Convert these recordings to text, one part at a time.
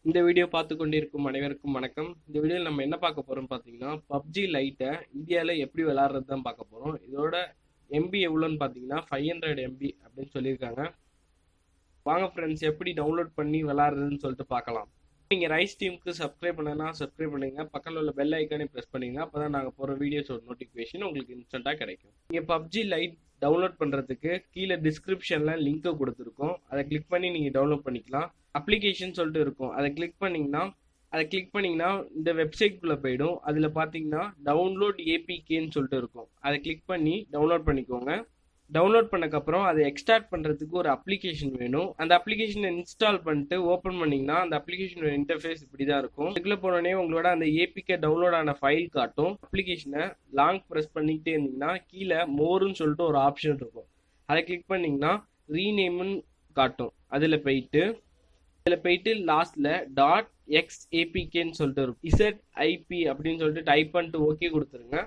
இந்த வீடியோ பார்த்து கொண்டிருக்கும் அனைவருக்கும் வணக்கம். இந்த வீடியோவில் நம்ம என்ன பார்க்க போறோம் பார்த்தீங்கன்னா, பப்ஜி லைட்டை இந்தியாவில் எப்படி விளாட்றது தான் பார்க்க போகிறோம். இதோட எம்பி எவ்வளோன்னு பார்த்தீங்கன்னா 500 எம்பி அப்படின்னு சொல்லியிருக்காங்க. வாங்க ஃப்ரெண்ட்ஸ், எப்படி டவுன்லோட் பண்ணி விளாட்றதுன்னு சொல்லிட்டு பார்க்கலாம். நீங்கள் ரைஸ் டீமுக்கு சப்ஸ்கிரைப் பண்ணனா சப்ஸ்கிரைப் பண்ணுங்க, பக்கத்தில் உள்ள பெல் ஐக்கானே ப்ரெஸ் பண்ணிங்க. அப்போ தான் நாங்கள் போகிற வீடியோஸோட நோட்டிஃபிகேஷன் உங்களுக்கு இன்ஸ்டண்ட்டாக கிடைக்கும். நீங்கள் பப்ஜி லைட் டவுன்லோட் பண்ணுறதுக்கு கீழே டிஸ்கிரிப்ஷனில் லிங்க்கை கொடுத்துருக்கோம். அதை கிளிக் பண்ணி நீங்கள் டவுன்லோட் பண்ணிக்கலாம். அப்ளிகேஷன் சொல்லிட்டு இருக்கும், அதை கிளிக் பண்ணிங்கன்னா இந்த வெப்சைட்குள்ளே போயிடும். அதில் பார்த்தீங்கன்னா டவுன்லோட் ஏபிகேன்னு சொல்லிட்டு இருக்கும், அதை கிளிக் பண்ணி டவுன்லோட் பண்ணிக்கோங்க. டவுன்லோட் பண்ணக்கப்புறம் அதை எக்ஸ்ட்ராக்ட் பண்ணுறதுக்கு ஒரு அப்ளிகேஷன் வேணும். அந்த அப்ளிகேஷனை இன்ஸ்டால் பண்ணிட்டு ஓப்பன் பண்ணிங்கன்னா அந்த அப்ளிகேஷனோட இன்டர்ஃபேஸ் இப்படி தான் இருக்கும். இதுக்குள்ளே போனோடனே உங்களோட அந்த ஏபிகே டவுன்லோட் ஆன ஃபைல் காட்டும். அப்ளிகேஷனை லாங் ப்ரெஸ் பண்ணிக்கிட்டே இருந்தீங்கன்னா கீழே மோருன்னு சொல்லிட்டு ஒரு ஆப்ஷன் இருக்கும், அதை கிளிக் பண்ணிங்கன்னா ரீநேம்னு காட்டும். அதில் போயிட்டு லாஸ்ட்ல .xapkன்னு சொல்லிட்டு இருக்கும், ZIP அப்படின்னு சொல்லிட்டு டைப் பண்ணிட்டு ஓகே கொடுத்துருங்க.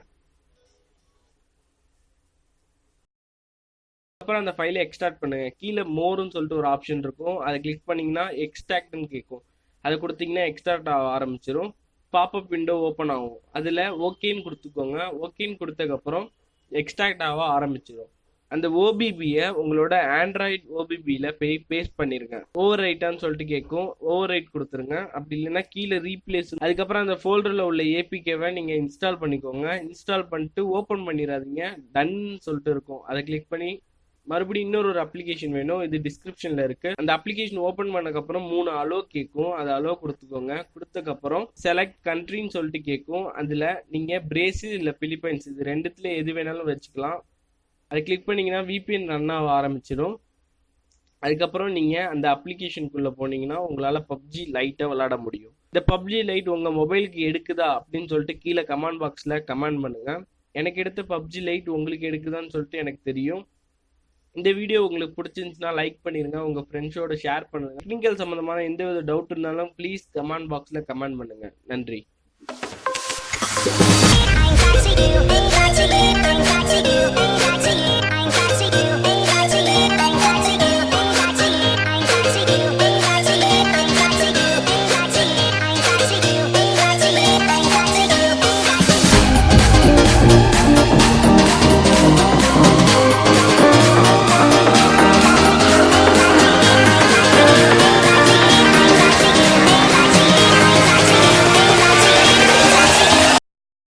அப்புறம் அந்த ஃபைலை எக்ஸ்ட்ராக்ட் பண்ணுங்க. கீழே மோர்னு சொல்லிட்டு ஒரு ஆப்ஷன் இருக்கும், அதை கிளிக் பண்ணீங்கன்னா எக்ஸ்ட்ராக்ட்னு கேட்கும். அதை கொடுத்தீங்கன்னா எக்ஸ்ட்ராக்ட் ஆக ஆரம்பிச்சிடும். பாப்அப் விண்டோ ஓப்பன் ஆகும். அதில் ஓகேன்னு கொடுத்துக்கோங்க. ஓகேன்னு கொடுத்ததுக்கப்புறம் எக்ஸ்ட்ராக்ட் ஆக ஆரம்பிச்சிடும். அந்த ஓபிபியை உங்களோட ஆண்ட்ராய்டு ஓபிபியில் பேஸ்ட் பண்ணிருங்க. ஓவர் ரைட்டான்னு சொல்லிட்டு கேட்கும், ஓவர் ரைட் கொடுத்துருங்க. அப்படி இல்லைன்னா கீழே ரீப்ளேஸ். அதுக்கப்புறம் அந்த ஃபோல்டரில் உள்ள ஏபிகேவை நீங்கள் இன்ஸ்டால் பண்ணிக்கோங்க. இன்ஸ்டால் பண்ணிட்டு ஓப்பன் பண்ணிடாதீங்க, டன் சொல்லிட்டு இருக்கும், அதை கிளிக் பண்ணி மறுபடியும் இன்னொரு அப்ளிகேஷன் வேணும், இது டிஸ்கிரிப்ஷனில் இருக்கு. அந்த அப்ளிகேஷன் ஓப்பன் பண்ணக்கப்புறம் 3 அலோ கேட்கும், அதை அலோ கொடுத்துக்கோங்க. கொடுத்ததுக்கப்புறம் செலக்ட் கண்ட்ரின்னு சொல்லிட்டு கேட்கும். அதில் நீங்கள் பிரேசில் இல்லை பிலிப்பைன்ஸ் இது ரெண்டுத்துல எது வேணாலும் வச்சுக்கலாம். அதை கிளிக் பண்ணிங்கன்னா VPN ரன் ஆக ஆரம்பிச்சிடும். அதுக்கப்புறம் நீங்கள் அந்த அப்ளிகேஷனுக்குள்ளே போனீங்கன்னா உங்களால் பப்ஜி லைட்டை விளாட முடியும். இந்த பப்ஜி லைட் உங்கள் மொபைலுக்கு எடுக்குதா அப்படின்னு சொல்லிட்டு கீழே கமெண்ட் பாக்ஸில் கமெண்ட் பண்ணுங்கள். எனக்கு எடுத்த பப்ஜி லைட் உங்களுக்கு எடுக்குதான்னு சொல்லிட்டு எனக்கு தெரியும். இந்த வீடியோ உங்களுக்கு பிடிச்சிருந்துச்சுன்னா லைக் பண்ணிடுங்க, உங்கள் ஃப்ரெண்ட்ஸோட ஷேர் பண்ணுங்கள். டெக்னிக்கல் சம்மந்தமான எந்த வித டவுட் இருந்தாலும் ப்ளீஸ் கமெண்ட் பாக்ஸில் கமெண்ட் பண்ணுங்கள். நன்றி.